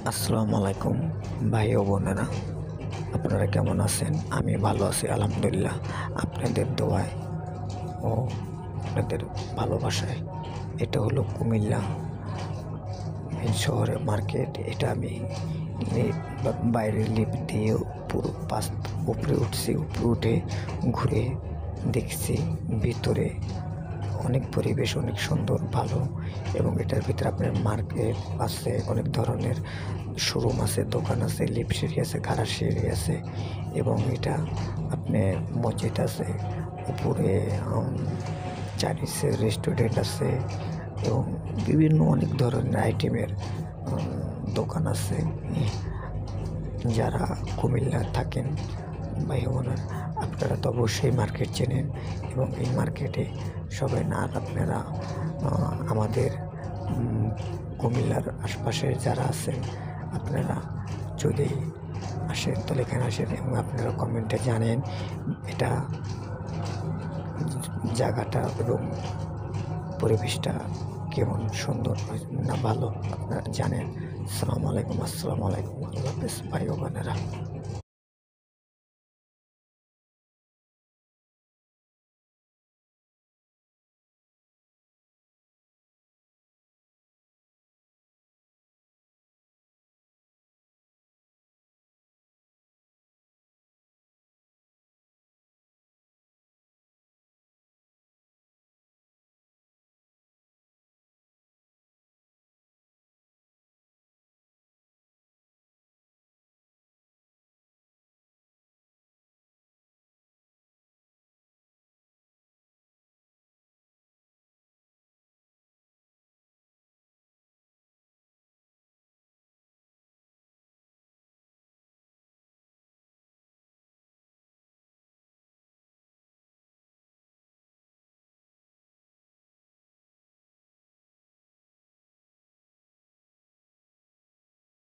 আসসালামু আলাইকুম ভাই ও বোনেরা, আপনারা কেমন আছেন? আমি ভালো আছি আলহামদুলিল্লাহ। আপনাদের দোয়ায় ও আপনাদের ভালোবাসায়। এটা হলো কুমিল্লা মেন শহরের মার্কেট। এটা আমি বাইরের লিফট দিয়ে পুরো উপরে উঠছি। উপরে উঠে ঘুরে দেখছি ভিতরে অনেক পরিবেশ অনেক সুন্দর, ভালো। এবং এটার ভিতরে আপনার মার্কেট আছে, অনেক ধরনের শোরুম আছে, দোকান আছে, লিফট সিঁড়ি আছে, গাড়া সিঁড়ি আছে। এবং এটা আপনার মসজিদ আছে, উপরে চাইনিজের রেস্টুরেন্ট আছে এবং বিভিন্ন অনেক ধরনের আইটেমের দোকান আছে। যারা কুমিল্লা থাকেন ভাই বোনেরা, আপনারা তো অবশ্যই মার্কেট চেনেন এবং এই মার্কেটে সবাই না আপনারা আমাদের কুমিল্লার আশপাশে যারা আছেন, আপনারা যদি আসেন তাহলে এখানে আসেন এবং আপনারা কমেন্টে জানেন এটা জায়গাটা এবং পরিবেশটা কেমন, সুন্দর না ভালো, আপনারা জানেন। আসসালামু আলাইকুম, আল্লাহ হাফেজ ভাই ও বোনেরা।